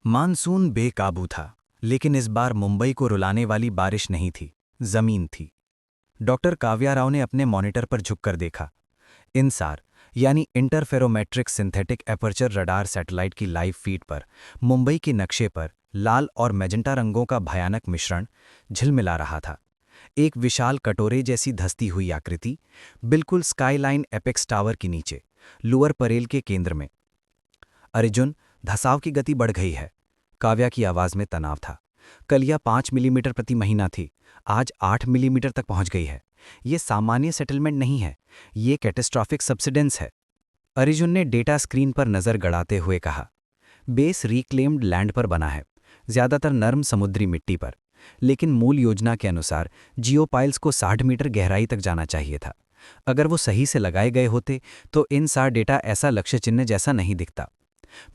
Monsoon बेकाबू था, लेकिन इस बार मुंबई को रुलाने वाली बारिश नहीं थी, जमीन थी। डॉक्टर काव्या राव ने अपने मॉनिटर पर झुककर देखा। इनसार यानी interferometric synthetic aperture radar satellite की लाइव फीड पर मुंबई के नक्शे पर लाल और मैजेंटा रंगों का भयानक मिश्रण झिलमिला रहा था। एक विशाल कटोरे जैसी धंसती हुई आकृति, बिल्कुल स्काईलाइन एपेक्स टावर के नीचे, लोअर परेल के केंद्र में। अर्जुन, धसाव की गति बढ़ गई है। काव्या की आवाज में तनाव था। कल यह 5 मिलीमीटर प्रति महीना थी, आज 8 मिलीमीटर तक पहुंच गई है। ये सामान्य सेटलमेंट नहीं है, ये कैटेस्ट्रॉफिक सब्सिडेंस है। अर्जुन ने डेटा स्क्रीन पर नजर गड़ाते हुए कहा। बेस रिक्लेम्ड लैंड पर बना है, ज्यादातर नर्म समुद्री मिट्टी पर, लेकिन मूल योजना के अनुसार जियोपाइल्स को 60 मीटर गहराई तक जाना चाहिए था। अगर वो सही से लगाए गए होते तो इनसार डेटा ऐसा लक्ष्य चिन्ह जैसा नहीं दिखता।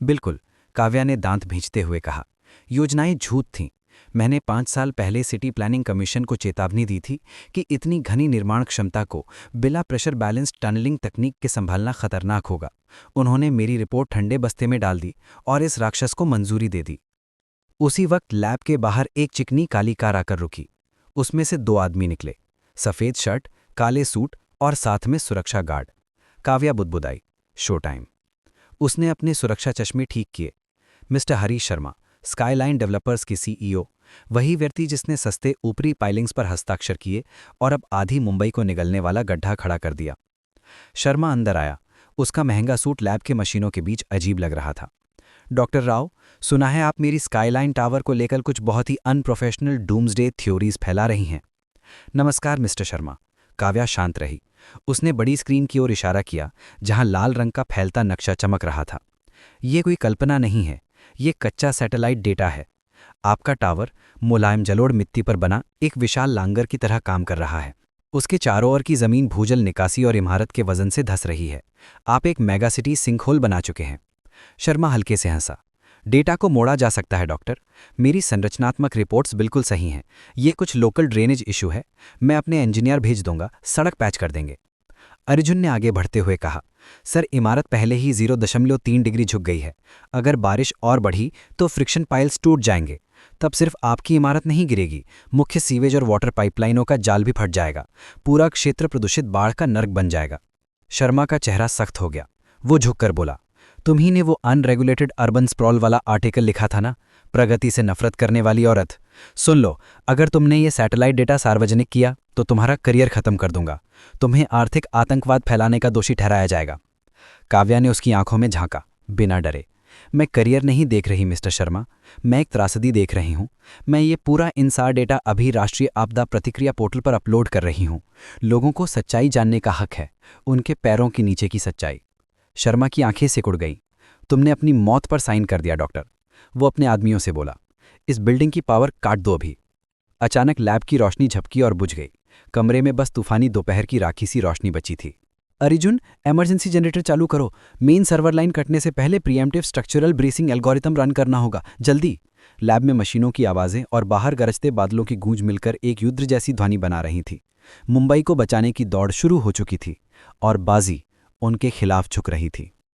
बिल्कुल, काव्या ने दांत भींचते हुए कहा। योजनाएं झूठ थीं। मैंने 5 साल पहले सिटी प्लानिंग कमीशन को चेतावनी दी थी कि इतनी घनी निर्माण क्षमता को बिना प्रेशर बैलेंस टनलिंग तकनीक के संभालना खतरनाक होगा। उन्होंने मेरी रिपोर्ट ठंडे बस्ते में डाल दी और इस राक्षस को मंजूरी दे दी। उसी वक्त लैब के बाहर एक चिकनी काली कार आकर रुकी। उसमें से 2 आदमी निकले, सफेद शर्ट, काले सूट और साथ में सुरक्षा गार्ड। काव्या बुदबुदाई, शो टाइम। उसने अपने सुरक्षा चश्मे ठीक किए। Mister Harish Sharma, Skyline developers के सीईओ, वही व्यक्ति जिसने सस्ते ऊपरी पाइलिंग्स पर हस्ताक्षर किए और अब आधी मुंबई को निगलने वाला गड्ढा खड़ा कर दिया। शर्मा अंदर आया। उसका महंगा सूट लैब के मशीनों के बीच अजीब लग रहा था। डॉक्टर राव, सुना है आप मेरी स्काईलाइन टावर को लेकर कुछ बहुत ही अनप्रोफेशनल डूम्सडे थ्योरीज फैला रही हैं। नमस्कार मिस्टर शर्मा। काव्या शांत रही। उसने बड़ी स्क्रीन की ओर इशारा किया, जहां लाल रंग का फैलता नक्शा चमक रहा था। ये कोई कल्पना नहीं है, ये कच्चा सैटेलाइट डेटा है। आपका टावर मुलायम जलोढ़ मिट्टी पर बना एक विशाल लांगर की तरह काम कर रहा है। उसके चारों ओर की जमीन भूजल निकासी और इमारत के वजन से धंस रही है। आप एक मेगासिटी सिंकहोल बना चुके हैं। शर्मा हल्के से हंसा। डेटा को मोड़ा जा सकता है डॉक्टर। मेरी संरचनात्मक रिपोर्ट्स बिल्कुल सही हैं। ये कुछ लोकल ड्रेनेज इशू है। मैं अपने इंजीनियर भेज दूंगा, सड़क पैच कर देंगे। अर्जुन ने आगे बढ़ते हुए कहा, सर इमारत पहले ही 0.3 डिग्री झुक गई है। अगर बारिश और बढ़ी तो फ्रिक्शन पाइल्स टूट जाएंगे। तब सिर्फ आपकी इमारत नहीं गिरेगी, मुख्य सीवेज और वाटर पाइपलाइनों का जाल भी फट जाएगा। पूरा क्षेत्र प्रदूषित बाढ़ का नर्क बन जाएगा। शर्मा का चेहरा सख्त हो गया। वो झुककर बोला, तुम्ही ने वो अनरेगुलेटेड अर्बन स्प्रॉल वाला आर्टिकल लिखा था ना, प्रगति से नफरत करने वाली औरत। सुन लो, अगर तुमने ये सैटेलाइट डेटा सार्वजनिक किया तो तुम्हारा करियर खत्म कर दूंगा। तुम्हें आर्थिक आतंकवाद फैलाने का दोषी ठहराया जाएगा। काव्या ने उसकी आंखों में झांका, बिना डरे। मैं करियर नहीं देख रही मिस्टर शर्मा, मैं एक त्रासदी देख रही हूं। मैं ये पूरा इनसार डेटा अभी राष्ट्रीय आपदा प्रतिक्रिया पोर्टल पर अपलोड कर रही हूं। लोगों को सच्चाई जानने का हक है, उनके पैरों के नीचे की सच्चाई। शर्मा की आंखें सिकुड़ गईं। तुमने अपनी मौत पर साइन कर दिया डॉक्टर। वो अपने आदमियों से बोला, इस बिल्डिंग की पावर काट दो अभी। अचानक लैब की रोशनी झपकी और बुझ गई। कमरे में बस तूफानी दोपहर की राखी सी रोशनी बची थी। अर्जुन, इमरजेंसी जनरेटर चालू करो। मेन सर्वर लाइन कटने से पहले pre-emptive structural bracing algorithm run करना होगा, जल्दी। लैब में मशीनों की आवाजें और बाहर गरजते बादलों की गूंज मिलकर एक युद्ध जैसी ध्वनि बना रही थी। मुंबई को बचाने की दौड़ शुरू हो चुकी थी और बाजी उनके खिलाफ झुक रही थी।